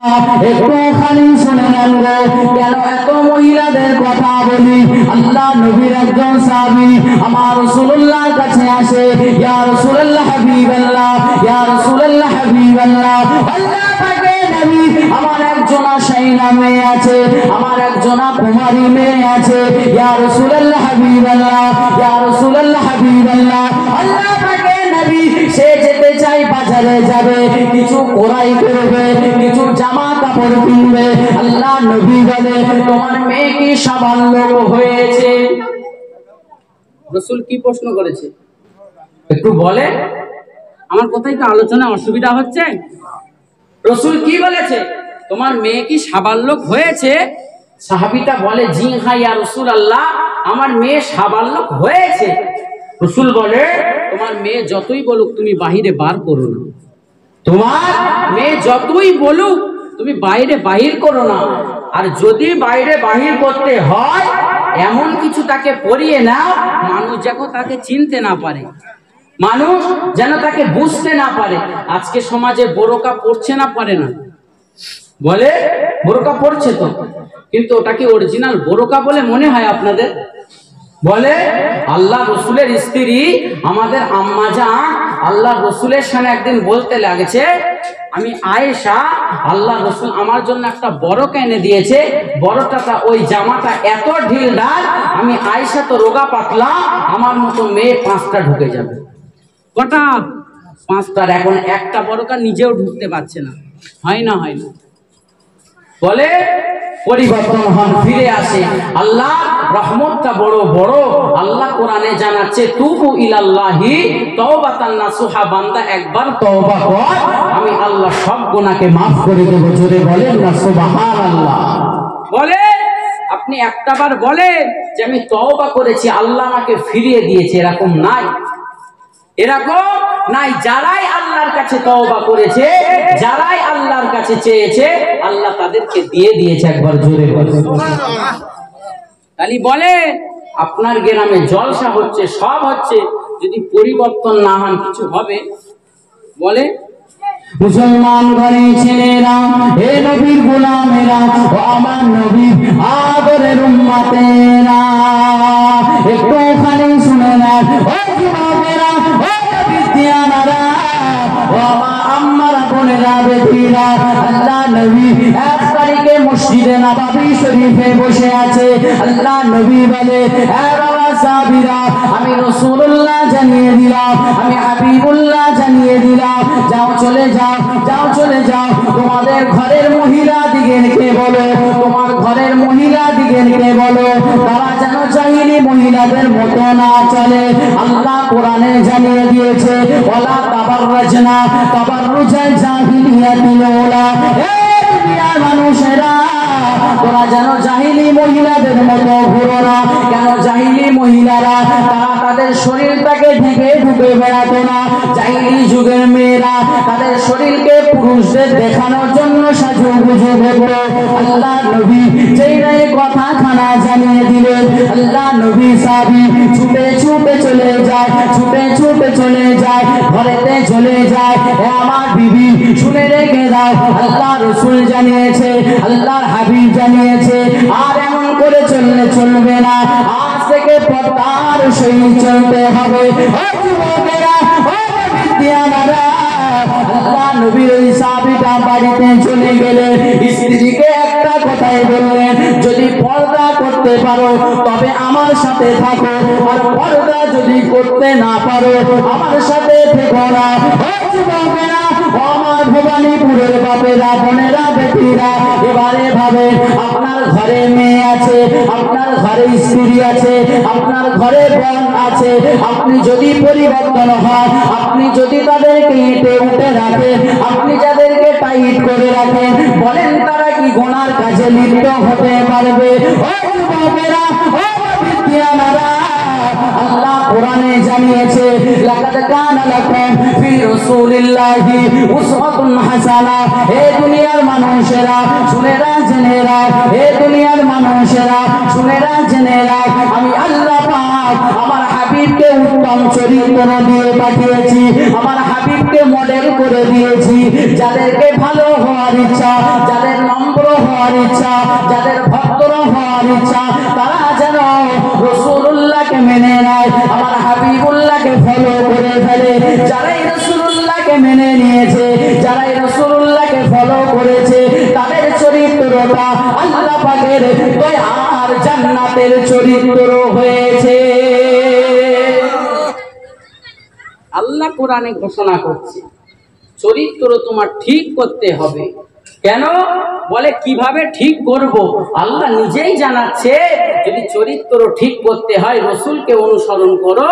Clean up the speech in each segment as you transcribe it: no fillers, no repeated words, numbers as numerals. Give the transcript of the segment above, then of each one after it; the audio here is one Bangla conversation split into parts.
একটুখানি শুনে নেন গো, কেন এত মহিলাদের কথা বলি? আল্লাহ নবীর একজন সাহাবী আমার রাসূলুল্লাহর কাছে আসে, ইয়া রাসূলুল্লাহ হাবিবাল্লাহ, ইয়া রাসূলুল্লাহ হাবিবাল্লাহ, আল্লাহ পাকের নবী, আমার একজন শাইনা মেয়ে আছে, আমার একজন কুমারী মেয়ে আছে, ইয়া রাসূলুল্লাহ হাবিবাল্লাহ, ইয়া রাসূলুল্লাহ হাবিবাল্লাহ, আল্লাহ পাকের নবী সে যেতে চাই, বাজারে যাবে, কিছু ক্রয় করবে, কিছু জামা কাপড় কিনবে। আল্লাহ নবী বলে, তোমার মেয়ে কি সাবালক হয়েছে? রাসূল কি প্রশ্ন করেছে একটু বলে? আমার কোথায় কি আলোচনা অসুবিধা হচ্ছে? রাসূল কি বলেছে? তোমার মেয়ে কি সাবালক হয়েছে? সাহাবীটা বলে, জি হ্যাঁ ইয়া রাসূলুল্লাহ, আমার মেয়ে সাবালক হয়েছে। রাসূল বলে, তোমার মেয়ে যতই বলুক তুমি বাহিরে বার করো না। তোমার মেয়ে যতই বলুক তুমি বাইরে বাহির করো না। আর যদি বাইরে বাহির করতে হয়, এমন কিছু তাকে পরিয়ে নাও, মানুষ যখন তাকে চিনতে না পারে, মানুষ যেন তাকে বুঝতে না পারে। আজকে সমাজে বোরকা পড়ছে না, পারে না, বলে বোরকা পড়ছে তো, কিন্তু ওটা কি অরিজিনাল বোরকা বলে মনে হয় আপনাদের? বলে আল্লাহ রসুলের স্ত্রী আমাদের আম্মা জান আল্লাহ রসুলের সামনে একদিন বলতে লাগছে, আমি আয়েশা, আল্লাহ রসুল আমার জন্য একটা বড়কা এনে দিয়েছে, বড়টা ওই জামাটা এত ঢিলঢাল, আমি আয়েশা তো রোগা পাতলা, আমার মতো মেয়ে 5টা ঢুকে যাবে। কটা? 5টার। এখন একটা বড়কা নিজেও ঢুকতে পারছে না। হয় না? হয় না? বলে পরিবর্তন হন, ফিরে আসে। আল্লাহ রহমতটা বড় বড়। আল্লাহ কোরআনে জানাচ্ছে, তুবু ইলাল্লাহি তাওবাতান নাসুহা, বান্দা একবার তওবা কর, আমি আল্লাহ সব গুনাহকে maaf করে দেব। জোরে বলেন না সুবহানাল্লাহ। বলে আপনি একটাবার বলেন যে আমি তওবা করেছি, আল্লাহ আমাকে ফিরিয়ে দিয়েছে, এরকম নাই, এরকম নাই। যারাই আল্লাহর কাছে তওবা করেছে, যারাই আল্লাহর কাছে চেয়েছে, আল্লাহ তাদেরকে দিয়ে দিয়েছে। একবার জোরে বলেন সুবহানাল্লাহ। তাহলে বলে আপনার গ্রামে জলসা হচ্ছে, সব হচ্ছে, যদি পরিবর্তন না হন কিছু হবে? বলে মুসলমান ঘরে ছেলেরা, হে নবীর গোলামেরা, ও আমার নবীর আদরের উম্মতেরা, একটুখানি শুনে নেন, ও যুবকেরা, ও বিদ্যানারা, ও আমার আম্মারা, বোনেরা, বেটিরা, আল্লাহ নবী 1 তারিখে মসজিদে নববী শরীফে বসে আছে। আল্লাহ নবী বলে, হে বাবা সাহাবীরা, আমি রাসূলুল্লাহ জানিয়ে দিলাম, আমি হাবিবুল্লাহ জানিয়ে দিলাম, যাও চলে যাও, যাও চলে যাও, তোমাদের ঘরের মহিলা দিগেরকে বলো, তোমার ঘরের মহিলা দিগেরকে বলো, তারা যেন জাহিলি মহিলাদের মতো না চলে। আল্লাহ কোরআনে জানিয়ে দিয়েছে, ওয়ালা তাবাররাজনা তাবাররুজাল জাহিলিয়াতিল উলা, হে দুনিয়ার মানুষেরা, তোরা যেন জাহিলি মহিলাদের মতো ঘুরো না। কেন জাহিলি মহিলারা? তারা তাদের শরীরটাকে ঢেকে ঢুকে বেড়াতো না। জাহিলি যুগের মেয়েরা তাদের শরীরকে পুরুষদের দেখানোর জন্য সাজুগুজু করতো। আল্লাহ নবী যেই কথা খানা জানিয়ে দিলেন, আল্লাহ নবী সাহাবী ছুটে ছুটে চলে যায়, ছুটে ছুটে চলে যায়, ঘরেতে চলে যায়। হে আমার বিবি, শুনে রেখে দাও, আল্লাহ রাসূল জানিয়েছে, আল্লাহর হাবিব জানিয়েছে, আর এমন করে চললে চলবে না, আজ থেকে পর্দার সহিত চলতে হবে। ও যুবকেরা, ও বিদ্যানারা, আল্লাহ নবীর ওই সাহাবীটা বাড়িতে চলে গেলেন, স্ত্রীকে একটা কথাই বললেন, যদি পর্দা করতে পারো তবে আমার সাথে থাকো, আর পর্দা যদি করতে না পারো আমার সাথে থেকো না। ও যুবকেরা, আমার ভবানীপুরের বাপেরা, বোনেরা, বেটিরা, এবারে ভাবে, আপনার ঘরে মেয়ে আছে, আপনার ঘরে স্ত্রী আছে, আপনার ঘরে বোন আছে, আপনি যদি পরিবর্তন হন, আপনি যদি তাদেরকে ইটে উঠে রাখেন, আপনি যাদেরকে টাইট করে রাখেন, বলেন তারা কি গুনার কাজে লিপ্ত হতে পারবে? ও যুবকেরা, ও বিদ্যানারা, আল্লাহ কোরআনে জানিয়েছে, লাকাদ কানা লাকুম ফি রাসূলিল্লাহি উসওয়াতুন হাসানা। হে দুনিয়ার মানুষেরা, শুনেরা জেনেরা, হে দুনিয়ার মানুষেরা, শুনেরা জেনেরা, আমি আল্লাহ পাক আমার হাবিবকে উত্তম উত্তম চরিত্র দিয়ে পাঠিয়েছি, আমার হাবিবকে মডেল করে দিয়েছি। যাদেরকে ভালো হওয়ার ইচ্ছা, যাদের নম্র হওয়ার ইচ্ছা, যাদের ভদ্র হওয়ার ইচ্ছা, তারা যেন রাসূলুল্লাহকে মেনে নেয়, আমার হাবিবুল্লাহকে ফলো করে ফেলে। যারাই রাসূলুল্লাহকে মেনে নিয়েছে, যারাই রাসূলুল্লাহকে ফলো করেছে, তাদের চরিত্রটা আল্লাহ পাকের দয়ার জান্নাতের চরিত্র হয়েছে। আল্লাহ কোরআনে ঘোষণা করছে চরিত্র তোমার ঠিক করতে হবে। কেন বলে কিভাবে ঠিক করব? আল্লাহ নিজেই জানাচ্ছে যদি চরিত্র ঠিক করতে হয় রসুলকে অনুসরণ করো।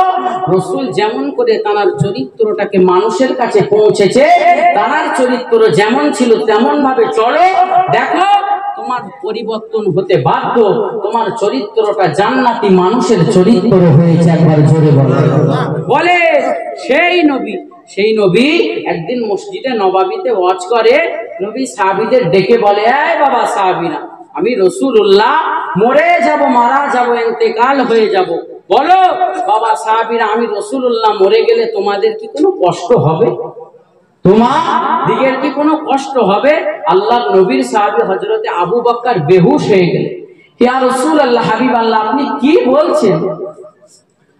রসুল যেমন করে তার চরিত্রটাকে মানুষের কাছে পৌঁছেছে, তার চরিত্র যেমন ছিল তেমন ভাবে চলো, দেখো তোমার পরিবর্তন হতে বাধ্য। তোমার চরিত্রটা জান্নাতি মানুষের চরিত্র হয়েছে। একবার জোরে বলে সেই নবী একদিন মসজিদে নবাবিতে ওয়াজ করে। নবী সাহাবীদের ডেকে বলে, এই বাবা সাহাবীরা, আমি রাসূলুল্লাহ মরে যাব, মারা যাব, ইন্তেকাল হয়ে যাব। বলো বাবা সাহাবীরা, আমি রাসূলুল্লাহ মরে গেলে তোমাদের কি কোনো কষ্ট হবে? তোমার দিকের কি কোনো কষ্ট হবে? আল্লাহ নবীর সাহাবী হযরতে আবু বকর বেহুশ হয়ে গেলেন। ইয়া রাসূলুল্লাহ, হাবিব আল্লাহ, আপনি কি বলছেন?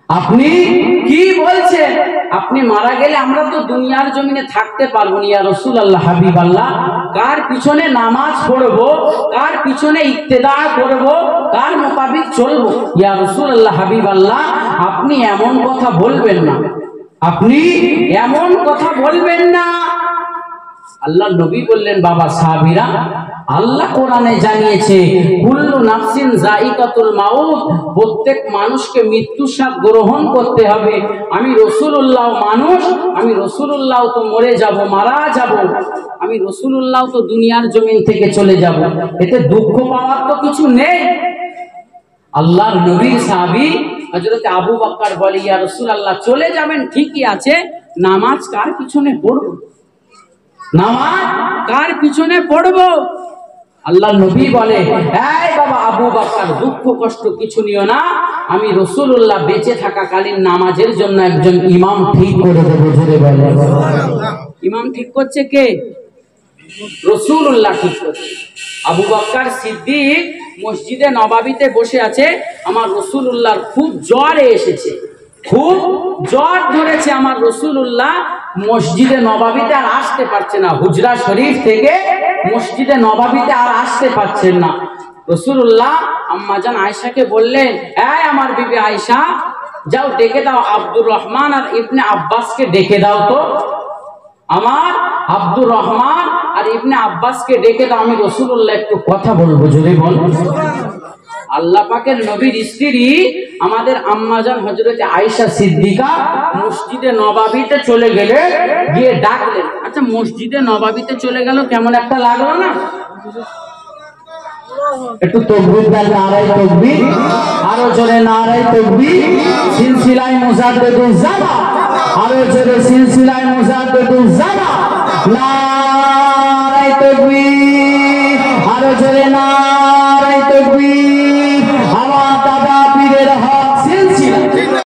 আপনি কি বলছেন? আপনি মারা গেলে আমরা তো দুনিয়ার জমিনে থাকতে পারবো না। ইয়া রাসূলুল্লাহ, হাবিব আল্লাহ, কার পিছনে নামাজ পড়বো, কার পিছনে ইক্তেদা করবো, কার মোতাবিক চলবো? ইয়া রাসূলুল্লাহ, হাবিব আল্লাহ, আপনি এমন কথা বলবেন না, আপনি এমন কথা বলবেন না। আল্লাহ নবী বললেন, বাবা সাহাবীরা, আল্লাহ কোরআনে জানিয়েছে কুল্লু নাফসিন যায়িকাতুল মাউত, প্রত্যেক মানুষকে মৃত্যুর স্বাদ গ্রহণ করতে হবে। আমি রাসূলুল্লাহ মানুষ, আমি রাসূলুল্লাহ তো মরে যাব, মারা যাব, আমি রাসূলুল্লাহ তো দুনিয়ার জমিন থেকে চলে যাব, এতে দুঃখ পাওয়ার তো কিছু নেই। আল্লাহর নবীর সাহাবী হযরত আবু বকর বলে, ইয়া রাসূলুল্লাহ, চলে যাবেন ঠিকই আছে, নামাজ কার পিছনে পড়বো? নামাজ কার পিছনে পড়বো? আল্লাহ নবী বলে, এই বাবা আবু বকর, দুঃখ কষ্ট কিছু নিও না, আমি রাসূলুল্লাহ বেঁচে থাকাকালীন নামাজের জন্য একজন ইমাম ঠিক করে দেবো। জোরে বলে। ইমাম ঠিক করছে কে? রাসূলুল্লাহ ঠিক করছে। আবু বকর সিদ্দিক মসজিদে নবাবিতে বসে আছে, আমার রাসূলুল্লাহর খুব জ্বরে এসেছে, খুব জ্বর ধরেছে। আমার রাসূলুল্লাহ মসজিদে নবাবিতে আর আসতে পারছে না, হুজরা শরীফ থেকে মসজিদে নবাবিতে আর আসতে পারছেন না। রাসূলুল্লাহ আম্মাজান আয়েশাকে বললেন, এই আমার বিবি আয়েশা, যাও ডেকে দাও আব্দুর রহমান আর ইবনে আব্বাসকে ডেকে দাও তো। আমার আব্দুর রহমান আর ইবনে আব্বাসকে ডেকে দাও, আমি রাসূলুল্লাহ একটু কথা বলবো। জোরে বল। আল্লাহ পাকের নবীর স্ত্রী আমাদের আম্মাজান হযরতে আয়েশা সিদ্দিকা মসজিদে নবাবিতে চলে গেলে, গিয়ে ডাকলেন। আচ্ছা, মসজিদে নবাবিতে চলে গেল, কেমন একটা লাগলো না? একটু তাকবীর দাও, নারায়ে তাকবীর, আরো জোরে নারায়ে তাকবীর। সিলসিলায়ে মুজাদ্দিদুজ জামান, আরো জোরে সিলসিলায়ে মুজাদ্দিদুজ জামান।